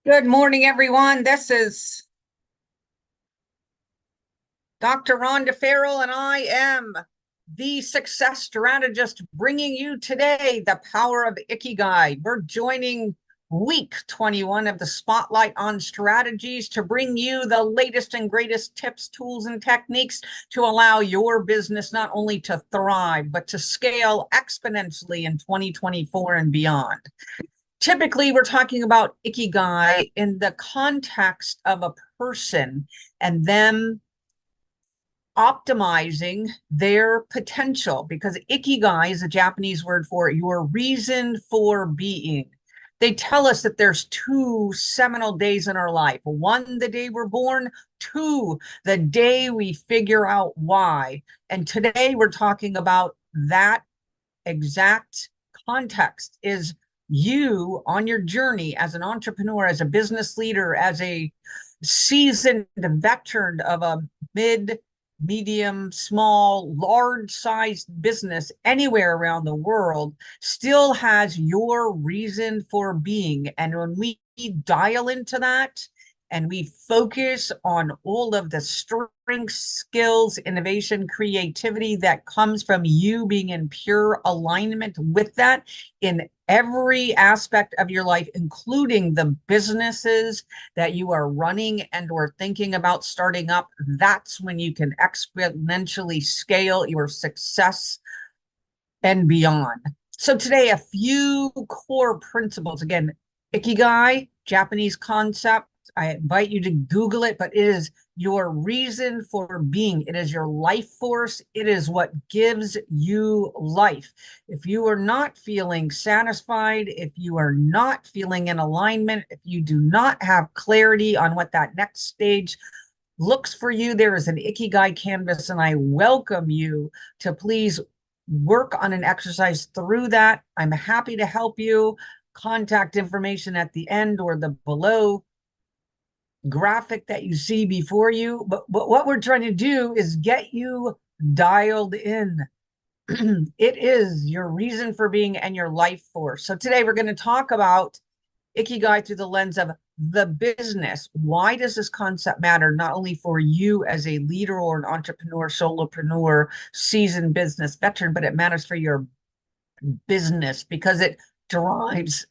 Good morning, everyone. This is Dr. Rhonda Farrell, and I am the success strategist bringing you today the power of Ikigai. We're joining week 21 of the Spotlight on Strategies to bring you the latest and greatest tips, tools, and techniques to allow your business not only to thrive, but to scale exponentially in 2024 and beyond. Typically, we're talking about Ikigai in the context of a person and them optimizing their potential, because Ikigai is a Japanese word for your reason for being. They tell us that there's two seminal days in our life. One, the day we're born. Two, the day we figure out why. And today we're talking about that exact context. Is you on your journey as an entrepreneur, as a business leader, as a seasoned veteran of a mid, medium, small, large sized business anywhere around the world, still has your reason for being. And when we dial into that and we focus on all of the strengths, skills, innovation, creativity that comes from you being in pure alignment with that in every aspect of your life, including the businesses that you are running and or thinking about starting up, that's when you can exponentially scale your success and beyond. So today, a few core principles. Again, Ikigai, Japanese concept. I invite you to Google it, but it is your reason for being. It is your life force. It is what gives you life. If you are not feeling satisfied, if you are not feeling in alignment, if you do not have clarity on what that next stage looks for you, there is an Ikigai canvas, and I welcome you to please work on an exercise through that. I'm happy to help you. Contact information at the end or the below graphic that you see before you. But what we're trying to do is get you dialed in. It is your reason for being and your life force. So today we're going to talk about Ikigai through the lens of the business. Why does this concept matter, not only for you as a leader or an entrepreneur, solopreneur, seasoned business veteran, but it matters for your business because it drives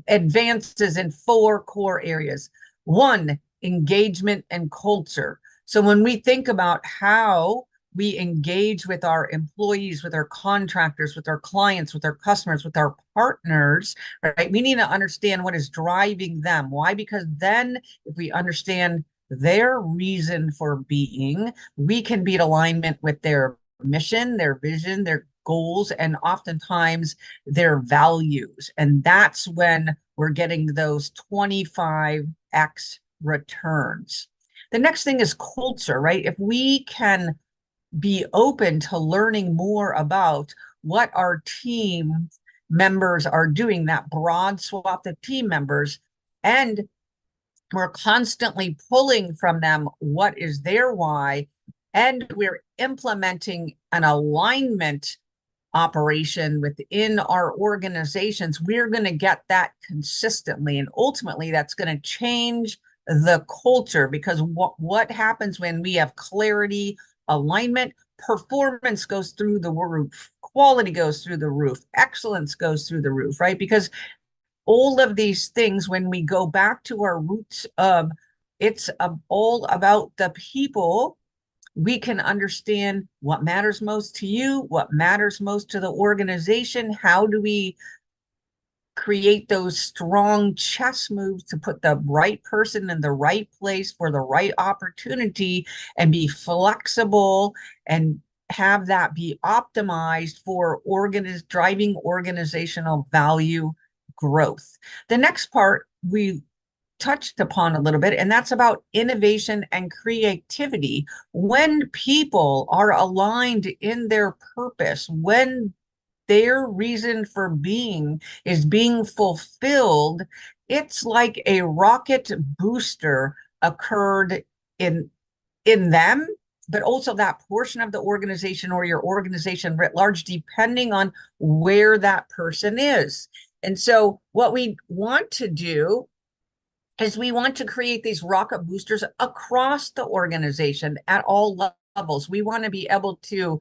advances in four core areas. One, engagement and culture. So when we think about how we engage with our employees, with our contractors, with our clients, with our customers, with our partners, right? We need to understand what is driving them. Why? Because then if we understand their reason for being, we can be in alignment with their mission, their vision, their goals, and oftentimes their values. And that's when we're getting those 25x returns. The next thing is culture, right? If we can be open to learning more about what our team members are doing, that broad swath of team members, and we're constantly pulling from them what is their why, and we're implementing an alignment operation within our organizations, we're going to get that consistently. And ultimately, that's going to change the culture, because what happens when we have clarity, alignment, performance goes through the roof, quality goes through the roof, excellence goes through the roof, right? Because all of these things, when we go back to our roots of it's all about the people, we can understand what matters most to you, what matters most to the organization. How do we create those strong chess moves to put the right person in the right place for the right opportunity and be flexible and have that be optimized for driving organizational value growth. The next part we touched upon a little bit, and that's about innovation and creativity. When people are aligned in their purpose, when their reason for being is being fulfilled, it's like a rocket booster occurred in them, but also that portion of the organization or your organization writ large, depending on where that person is. And so what we want to do is we want to create these rocket boosters across the organization at all levels. We want to be able to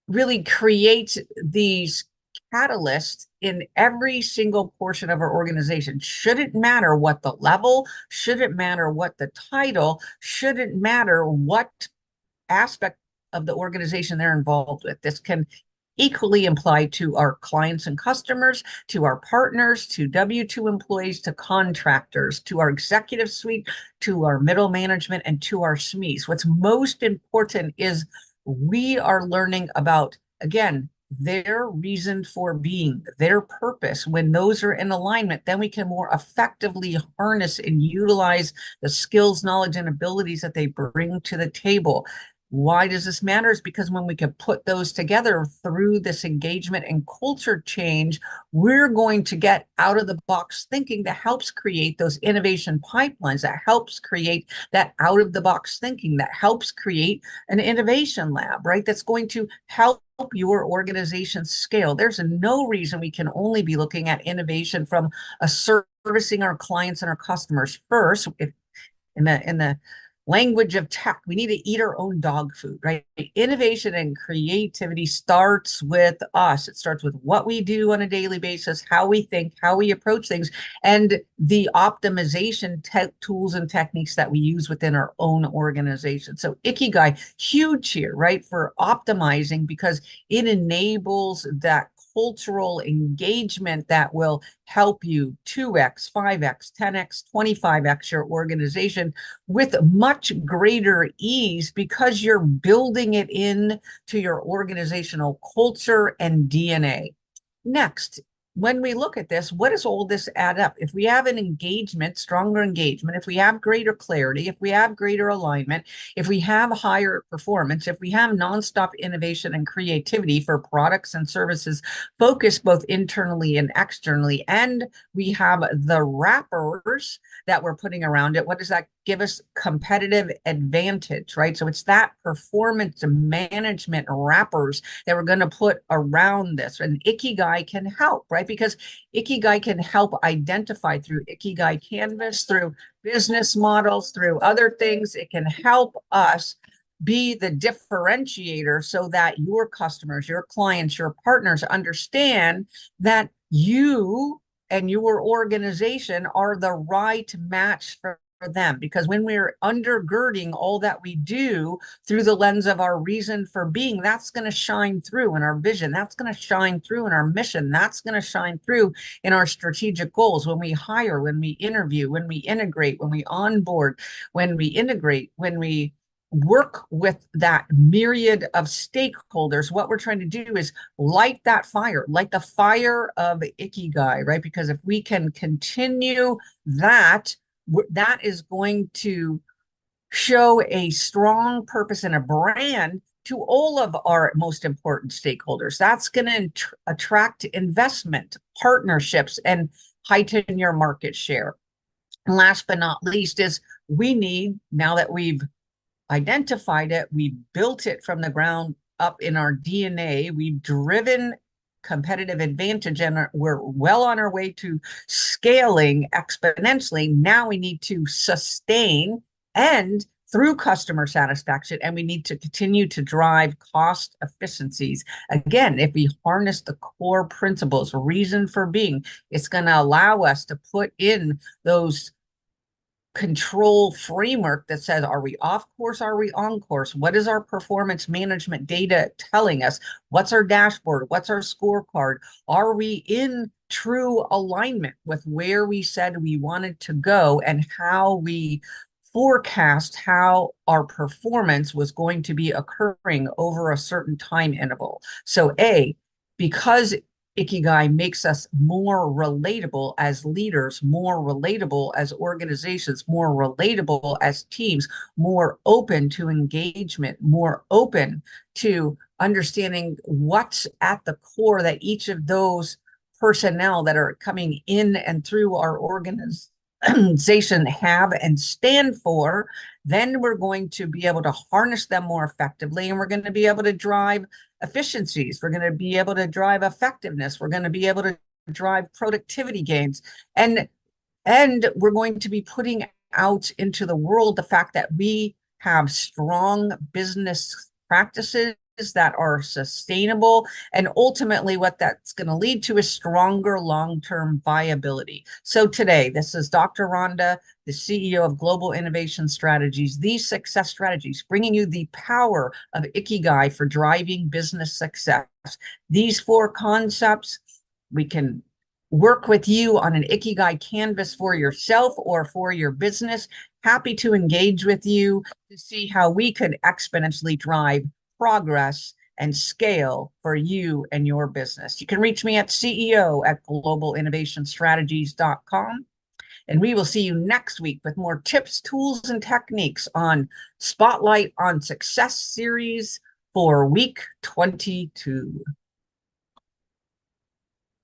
really create these catalysts in every single portion of our organization. Shouldn't matter what the level, shouldn't matter what the title, shouldn't matter what aspect of the organization they're involved with. This can equally apply to our clients and customers, to our partners, to W-2 employees, to contractors, to our executive suite, to our middle management, and to our SMEs. What's most important is we are learning about, again, their reason for being, their purpose. When those are in alignment, then we can more effectively harness and utilize the skills, knowledge, and abilities that they bring to the table. Why does this matter? Is because when we can put those together through this engagement and culture change, we're going to get out of the box thinking that helps create those innovation pipelines, that helps create that out of the box thinking, that helps create an innovation lab, right? That's going to help your organization scale. There's no reason we can only be looking at innovation from a servicing our clients and our customers first. If in the language of tech, we need to eat our own dog food, right? Innovation and creativity starts with us. It starts with what we do on a daily basis, how we think, how we approach things, and the optimization tools and techniques that we use within our own organization. So Ikigai, huge here, right? For optimizing, because it enables that cultural engagement that will help you 2x, 5x, 10x, 25x your organization with much greater ease because you're building it in to your organizational culture and DNA. Next, when we look at this, what does all this add up? If we have an engagement, stronger engagement, if we have greater clarity, if we have greater alignment, if we have higher performance, if we have nonstop innovation and creativity for products and services focused both internally and externally, and we have the wrappers that we're putting around it, what does that give us? Competitive advantage, right? So it's that performance management wrappers that we're going to put around this. And Ikigai can help, right? Because Ikigai can help identify through Ikigai Canvas, through business models, through other things. It can help us be the differentiator so that your customers, your clients, your partners understand that you and your organization are the right match for them. Because when we're undergirding all that we do through the lens of our reason for being, that's going to shine through in our vision. That's going to shine through in our mission. That's going to shine through in our strategic goals. When we hire, when we interview, when we integrate, when we onboard, when we integrate, when we work with that myriad of stakeholders, what we're trying to do is light that fire, light the fire of Ikigai, right? Because if we can continue that, that is going to show a strong purpose and a brand to all of our most important stakeholders. That's going to attract investment, partnerships, and heighten your market share. And last but not least is we need, now that we've identified it, we built it from the ground up in our DNA, we've driven competitive advantage, and we're well on our way to scaling exponentially. Now we need to sustain and through customer satisfaction, and we need to continue to drive cost efficiencies. Again, if we harness the core principles, reason for being, it's going to allow us to put in those control framework that says, are we off course? Are we on course? What is our performance management data telling us? What's our dashboard? What's our scorecard? Are we in true alignment with where we said we wanted to go and how we forecast how our performance was going to be occurring over a certain time interval? So because Ikigai makes us more relatable as leaders, more relatable as organizations, more relatable as teams, more open to engagement, more open to understanding what's at the core that each of those personnel that are coming in and through our organization have and stand for, then we're going to be able to harness them more effectively, and we're going to be able to drive efficiencies. We're going to be able to drive effectiveness. We're going to be able to drive productivity gains. And And we're going to be putting out into the world the fact that we have strong business practices that are sustainable. And ultimately, what that's going to lead to is stronger long-term viability. So today, this is Dr. Rhonda, the CEO of Global Innovation Strategies, these success strategies, bringing you the power of Ikigai for driving business success. These four concepts, we can work with you on an Ikigai canvas for yourself or for your business. Happy to engage with you to see how we could exponentially drive progress and scale for you and your business. You can reach me at CEO@globalinnovationstrategies.com. And we will see you next week with more tips, tools, and techniques on Spotlight on Success series for week 22.